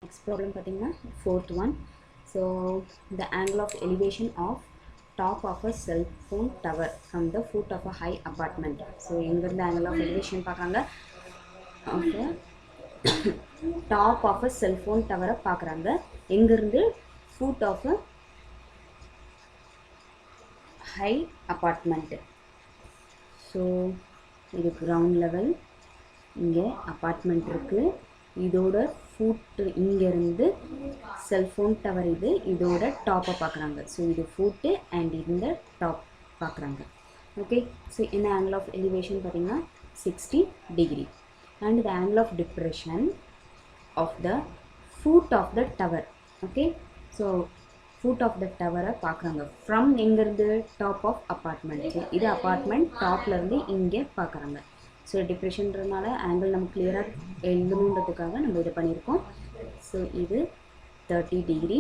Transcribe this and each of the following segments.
Next problem பார்த்தீங்கன்னா fourth one. So the angle of elevation of top of a cell phone tower from the foot of a high apartment. So எங்கிருந்து angle of elevation பார்க்குறாங்க of a top of a cell phone tower பார்க்குறாங்க எங்கிருந்து foot of a high apartment. So இது ground level, இங்கே apartment இருக்கு, இதோட food இங்கேருந்து cellphone tower இதோட டாப்பை பார்க்குறாங்க. ஸோ இது ஃபுட்டு அண்ட் இந்த டாப் பார்க்குறாங்க. ஓகே, ஸோ என்ன ஆங்கிள் ஆஃப் எலிவேஷன் பார்த்தீங்கன்னா 60 degree and the angle of depression of the foot of the tower. Okay, so foot of the டவரை பார்க்குறாங்க ஃப்ரம் எங்கேருந்து டாப் ஆஃப் அப்பார்ட்மெண்ட். இது அப்பார்ட்மெண்ட் டாப்லேருந்து இங்கே பார்க்குறாங்க. ஸோ டிப்ரெஷன்றதுனால ஆங்கிள் நம்ம கிளியராக எழுதணுன்றதுக்காக நம்ம இதை பண்ணியிருக்கோம். ஸோ இது 30 டிகிரி.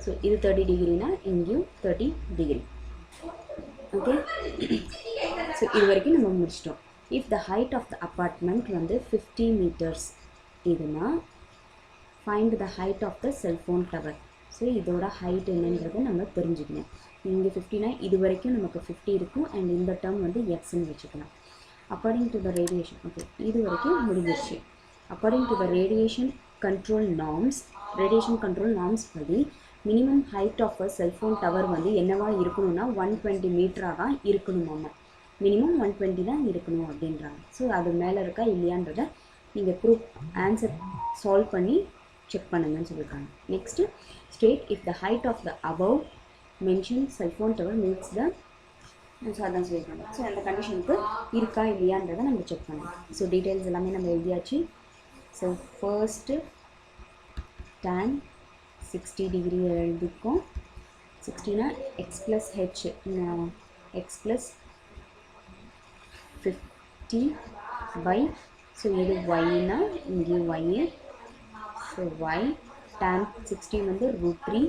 ஸோ இது 30 டிகிரினா இங்கேயும் 30 டிகிரி. ஓகே, ஸோ இது வரைக்கும் நம்ம முடிச்சிட்டோம். If the height of the apartment வந்து 50 மீட்டர்ஸ் இதுனா find the height of the cellphone tower. So இதோட ஹைட் என்னன்றதை நம்ம தெரிஞ்சுக்கணும். இங்கே 50னா இது வரைக்கும் நமக்கு 50 இருக்கும் அண்ட் இந்த டேர்ம் வந்து எக்ஸ்ன்னு வச்சுக்கலாம். According to the radiation, okay, இது வரைக்கும் முடிஞ்சிருச்சு. According to the radiation control norms படி minimum height of a cellphone tower வந்து என்னவா இருக்கணும்னா 120 மீட்டராக தான் இருக்கணுமாம்மா. மினிமம் 120 தான் இருக்கணும் அப்படின்றாங்க. ஸோ அது மேலே இருக்கா இல்லையான்றதை நீங்கள் ப்ரூஃப் ஆன்சர் சால்வ் பண்ணி செக் பண்ணுங்கன்னு சொல்லியிருக்காங்க. Next state if the height of the above mention cellphone tower meets the. So அதான் சொல்லியிருக்காங்க. ஸோ அந்த கண்டிஷனுக்கு இருக்கா இல்லையான்றதை நம்ம செக் பண்ணலாம். ஸோ டீட்டெயில்ஸ் எல்லாமே நம்ம எழுதியாச்சு. ஸோ ஃபர்ஸ்ட்டு tan 60 டிகிரி எழுதிக்கும். 60னா x plus h, x plus 50 by, so இது ஒய்னா இங்கே ஒய். ஸோ ஒய் tan 60 வந்து √3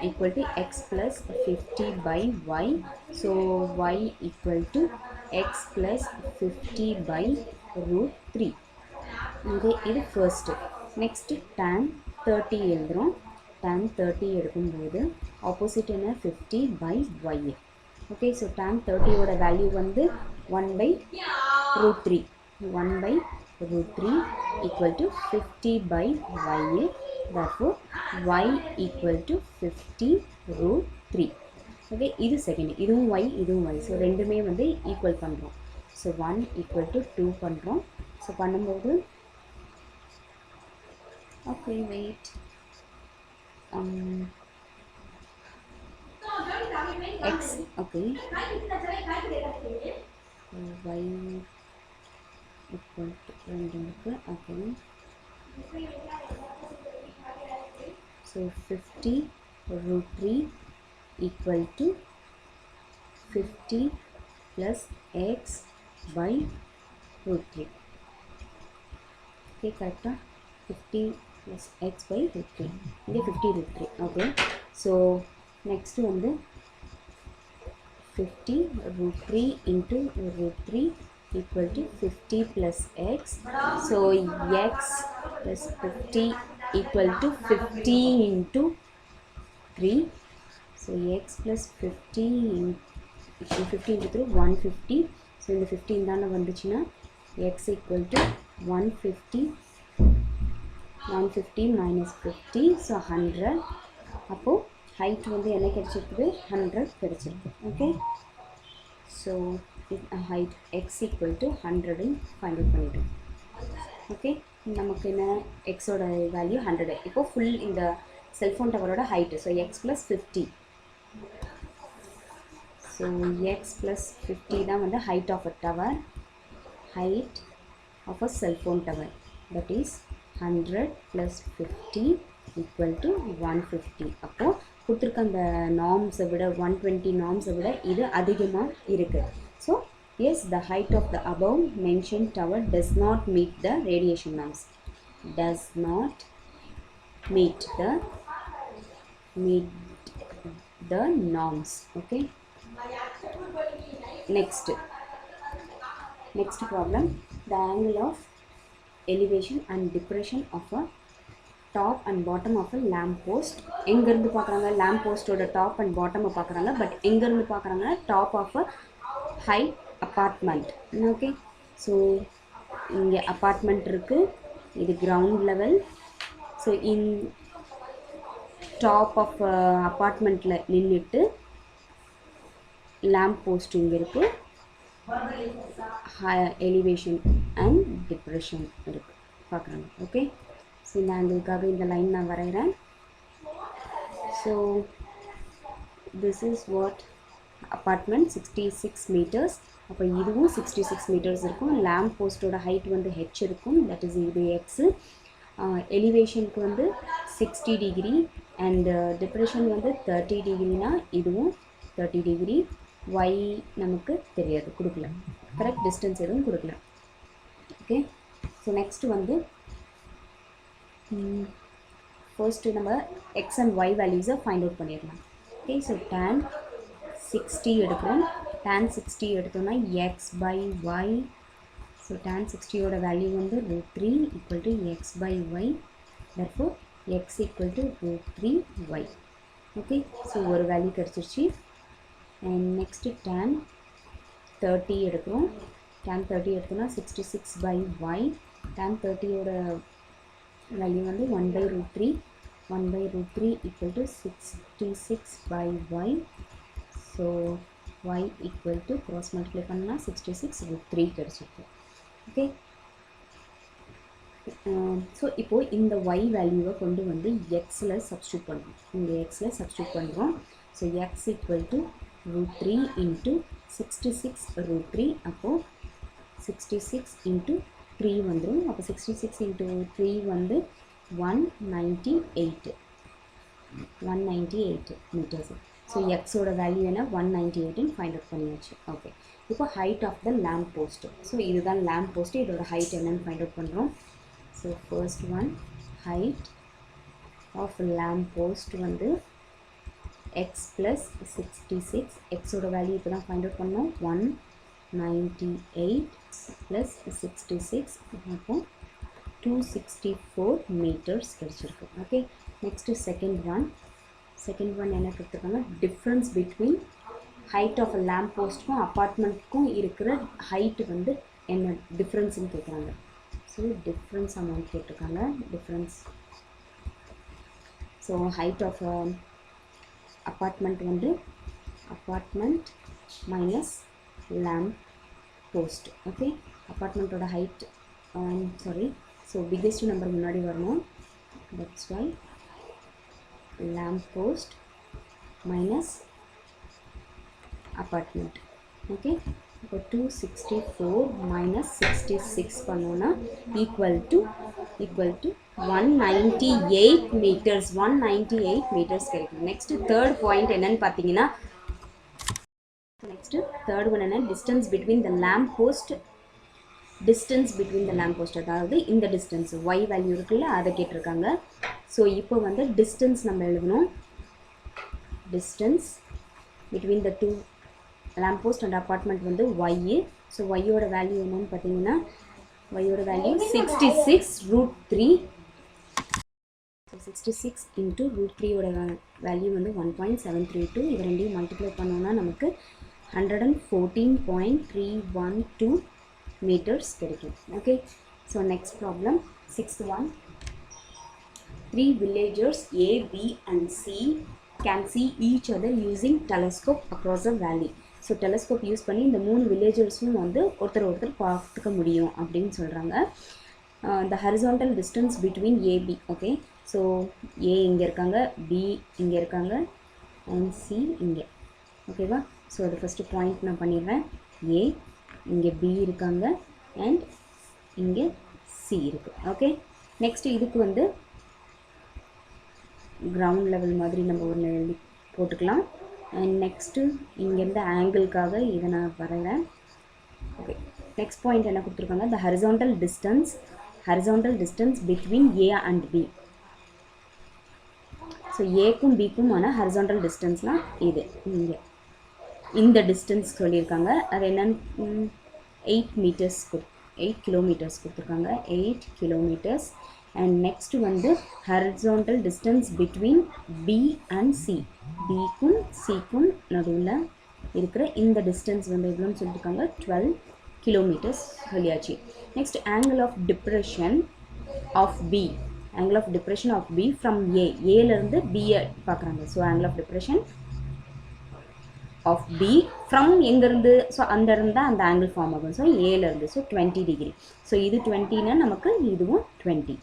equal to x plus 50 by y. So y equal to x plus 50 by √3. இது ஃபர்ஸ்ட்டு. நெக்ஸ்ட்டு tan 30 எழுதுகிறோம். tan 30 எடுக்கும்போது ஆப்போசிட் என்ன 50 by y. Okay, so tan 30யோட value வந்து 1 by √3. 1 by √3 equal to 50 by y. Therefore y equal to 50 √3. Okay, இது second. இதுவும் y, இதுவும் y. So ரெண்டுமே வந்து ஈக்குவல் பண்ணுறோம். ஸோ 1 equal to 2 பண்ணுறோம். ஸோ பண்ணும்போது okay wait x. Okay, y equal to 2. Okay, so 50 √3 equal to 50 plus x by √3. okay, correct. 50 plus x by √3. இங்கே 50 √3. okay, so next வந்து 50 √3 into √3 equal to 50 plus x. So x plus 50 equal to 50 into 3. So x plus 50 into 3 150. So இந்த 15 தானே வந்துச்சுன்னா x equal to 150 minus 50. So 100. அப்போது height வந்து என்ன கிடைச்சிருக்குது 100 கிடைச்சிருக்கு. Okay, so height x equal to 100 find out பண்ணிட்டோம். ஓகே, நமக்கு என்ன எக்ஸோட வேல்யூ 100. இப்போ ஃபுல் இந்த செல்ஃபோன் டவரோட height. So x plus 50. So x plus 50 தான் வந்து height of a tower. Height of a cellphone tower that is 100 + 50 equal to 150. அப்போது கொடுத்துருக்க அந்த நார்ம்ஸை விட 120 நார்ம்ஸை விட இது அதிகமாக இருக்குது. So yes, the height of the above mentioned tower does not meet the radiation norms. Does not meet the norms. Okay. Next problem, the angle of elevation and depression of a top and bottom of a lamp post. எங்கேருந்து பார்க்குறாங்க? Lamp போஸ்ட்டோட top and பாட்டமை பார்க்குறாங்க. But எங்கேருந்து பார்க்குறாங்கன்னா top of a high apartment. Okay, so இங்கே apartment இருக்குது, இது ground level. So top of அப்பார்ட்மெண்ட்டில் நின்றுட்டு லேம்ப் போஸ்ட் இங்கே இருக்குது, எலிவேஷன் அண்ட் டிப்ரெஷன் இருக்குது பார்க்குறாங்க. ஓகே, ஸோ இந்த ஆங்கிளுக்காக இந்த லைன் நான் வரைகிறேன். So this is what apartment 66 meters. அப்போ இதுவும் 66 meters இருக்கும். லேம்ப் போஸ்ட்டோட ஹைட் வந்து ஹெச் இருக்கும், தட் இஸ் இது எக்ஸு. எலிவேஷனுக்கு வந்து 60 degree அண்ட் டிப்ரெஷன் வந்து 30 degreeனா இதுவும் 30 degree. ஒய் நமக்கு தெரியாது, கொடுக்கல, கரெக்ட் டிஸ்டன்ஸ் எதுவும் கொடுக்கல. ஓகே, ஸோ நெக்ஸ்ட்டு வந்து ஃபர்ஸ்ட்டு நம்ம எக்ஸ் அண்ட் ஒய் வேல்யூஸை ஃபைண்ட் அவுட் பண்ணிடலாம். ஓகே, ஸோ tan 60 எடுக்கிறோம். tan 60 எடுத்தோம்னா x by y. So tan 60யோட வேல்யூ வந்து √3 equal to x by y. therefore x equal to √3y. Okay, so ஒரு value கிடச்சிருச்சு. அண்ட் நெக்ஸ்ட்டு tan 30 எடுக்கிறோம். tan 30 எடுத்தோம்னா 66 பை ஒய். tan 30யோட வேல்யூ வந்து 1/√3. 1/√3 equal to 66 by y. So y equal to cross multiply பண்ணால் 66/3 கிடச்சிருக்கு. Okay, so இப்போது இந்த y வேல்யூவை கொண்டு வந்து எக்ஸில் சப்ஸ்டியூட் பண்ணுறோம். இந்த எக்ஸில் சப்ஸ்டியூட் பண்ணுறோம். So X equal to √3 into 66/3. அப்போது 66 இன்ட்டு 3 வந்துடும். அப்போ 66 இன்ட்டு 3 வந்து 198 meters. ஸோ எக்ஸோட வேல்யூ என்ன? 198 ஃபைண்ட் அவுட் பண்ணியாச்சு. ஓகே, இப்போ height of the lamp post. So இதுதான் லேம்ப் போஸ்ட்டு, இதோட ஹைட் என்னன்னு ஃபைண்ட் அவுட் பண்ணுறோம். So first one, height of lamp post வந்து எக்ஸ் ப்ளஸ் 66. எக்ஸோட வேல்யூ இப்போ தான் ஃபைண்ட் அவுட் பண்ணோம். 198 ப்ளஸ் 66, அப்போ 264 meters கிடச்சிருக்கு. ஓகே, நெக்ஸ்ட்டு செகண்ட் ஒன் என்ன கொடுத்துருக்காங்க? Difference between height of a lamp போஸ்ட்டுக்கும் அப்பார்ட்மெண்ட்டுக்கும் இருக்கிற ஹைட்டு வந்து என்ன டிஃப்ரென்ஸ்ன்னு கேட்குறாங்க. ஸோ டிஃப்ரென்ஸ் அமௌண்ட் கேட்டிருக்காங்க. Difference, so height of apartment வந்து apartment minus lamp post. Okay, அப்பார்ட்மெண்ட்டோட ஹைட் ஸோ பிக்கெஸ்ட் நம்பர் முன்னாடி வரணும். That's why lamp post minus apartment. Okay, இப்போ 264 மைனஸ் 66 பண்ணோன்னா ஈக்குவல் டு 198 meters. 198 meters கிடைக்கும். நெக்ஸ்ட்டு தேர்ட் பாயிண்ட் என்னன்னு பார்த்தீங்கன்னா, தேர்ட் ஒன் என்ன? டிஸ்டன்ஸ் பிட்வீன் த லேம்ப் போஸ்ட். அதாவது இந்த டிஸ்டன்ஸ் ஒய் வேல்யூ இருக்குல்ல, அதை கேட்டிருக்காங்க. ஸோ இப்போ வந்து டிஸ்டன்ஸ் நம்ம எழுதணும். Distance between the two lamp post and apartment வந்து ஒய். ஸோ ஒய்யோட வேல்யூ என்னன்னு பார்த்தீங்கன்னா, ஒய்யோட வேல்யூ 66√3. ஸோ 66 இன்ட்டு √3யோட வேல்யூ வந்து 1.732. இது ரெண்டையும் மல்டிப்ளை பண்ணோன்னா நமக்கு 114.312 meters கிடைக்கும். Okay, so next problem, sixth one. 3 villagers A, B and C can see each other using telescope across a valley. So telescope use பண்ணி இந்த 3 வில்லேஜர்ஸும் வந்து ஒருத்தர் பார்த்துக்க முடியும் அப்படின்னு சொல்கிறாங்க. The horizontal distance between AB. Okay, so A இங்கே இருக்காங்க, பி இங்கே இருக்காங்க அண்ட் சி இங்கே. ஓகேவா? ஸோ அது ஃபஸ்ட்டு பாயிண்ட் நான் பண்ணிடுறேன். ஏ இங்கே, பி இருக்காங்க அண்ட் இங்கே சி இருக்குது. ஓகே, நெக்ஸ்ட்டு இதுக்கு வந்து கிரவுண்ட் லெவல் மாதிரி நம்ம ஒன்று எழுதி போட்டுக்கலாம். அண்ட் நெக்ஸ்ட்டு இங்கேருந்து ஆங்கிளுக்காக இதை நான் வரைகிறேன். ஓகே, நெக்ஸ்ட் பாயிண்ட் என்ன கொடுத்துருக்காங்க? The horizontal distance between A and B. So ஏக்கும் பிக்குமான ஹரிசாண்டல் டிஸ்டன்ஸ்னால் இது இங்கே இந்த டிஸ்டன்ஸ் சொல்லியிருக்காங்க. அது என்னன்னு 8 meters 8 kilometers கொடுத்துருக்காங்க. 8 kilometers. அண்ட் நெக்ஸ்ட் வந்து horizontal distance between B and C, பிக்கும் சிக்கும் நடுவில் இருக்கிற இந்த டிஸ்டன்ஸ் வந்து எவ்வளோன்னு சொல்லியிருக்காங்க 12 கிலோமீட்டர்ஸ் சொல்லியாச்சு. Next angle of depression of B, angle of depression of B from A, ஏலேருந்து பியை பார்க்குறாங்க. So angle of depression of B from எங்கேருந்து, ஸோ அந்த இருந்தால் அந்த ஆங்கிள் ஃபார்ம் ஆகும். ஸோ ஏலேருந்து, ஸோ 20 டிகிரி. ஸோ இது 20னா நமக்கு இதுவும் 20.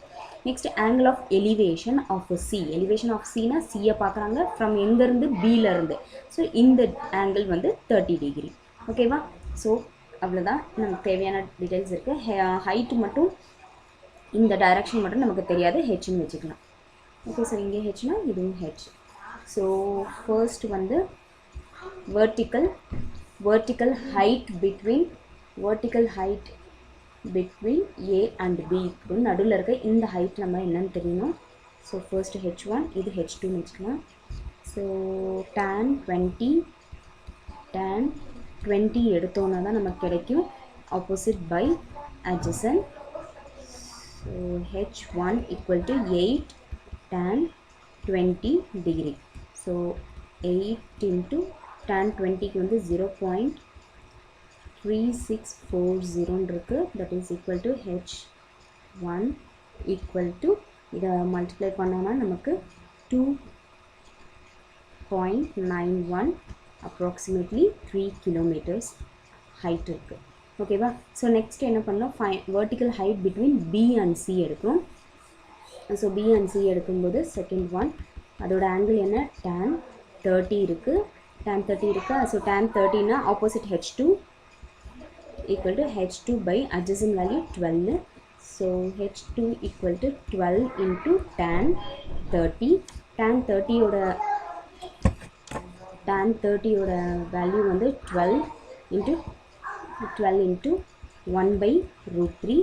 Next angle of elevation of C, elevation of சினா சியை பார்க்குறாங்க ஃப்ரம் எங்கேருந்து பியிலேருந்து. ஸோ இந்த ஆங்கிள் வந்து 30 டிகிரி. ஓகேவா? ஸோ அவ்வளோதான், நமக்கு தேவையான டீட்டெயில்ஸ் இருக்குது. ஹைட்டு மட்டும் இந்த டைரக்ஷன் மட்டும் நமக்கு தெரியாது, ஹெச்னு வச்சுக்கலாம். ஓகே சார், இங்கே ஹெச்னா இதுவும் ஹெச். ஸோ ஃபர்ஸ்ட் வந்து vertical height between A and B நடுவில் இருக்க இந்த ஹைட் நம்ம என்னன்னு தெரியணும். ஸோ ஃபர்ஸ்ட் H1, இது H2ன்னு வச்சுக்கலாம். ஸோ tan 20 எடுத்தோன்னா தான் நமக்கு கிடைக்கும் opposite by adjacent. So H1 equal to 8 tan 20 degree. So 8 into tan 20க்கு வந்து 0.3640 இருக்கு. That is equal to H1 equal to, இதை மல்டிப்ளை பண்ணோன்னா நமக்கு 2.91 approximately 3 kilometers height இருக்குது. ஓகேவா? ஸோ நெக்ஸ்ட் என்ன பண்ணோம், vertical height between B and C எடுக்கும். ஸோ B and C எடுக்கும்போது செகண்ட் ஒன், அதோட ஆங்கிள் என்ன, tan 30 இருக்குது. tan 30 இருக்கா? ஸோ tan 30னா opposite H2 equal to H2 by adjacent value 12. So H2 equal to 12 into tan 30. tan 30யோட value வந்து 12 into 1 by root 3,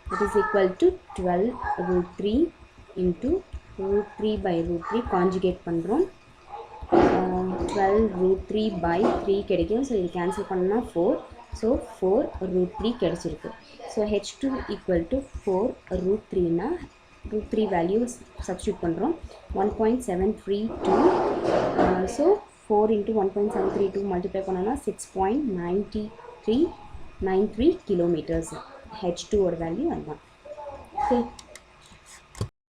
that is equal to 12 root 3 into root 3 by root 3 conjugate பண்ணுறோம். 12 root 3 by 3 கிடைக்கும். So இது cancel பண்ணால் 4. So 4 root 3 கிடைச்சிருக்கு. So H2 equal to 4 root 3னா root 3 value substitute பண்ணுறோம், 1.732. So 4 into 1.732 multiply பண்ணோன்னா 6.93 kilometres. H2 ஓட value அதுதான். Okay.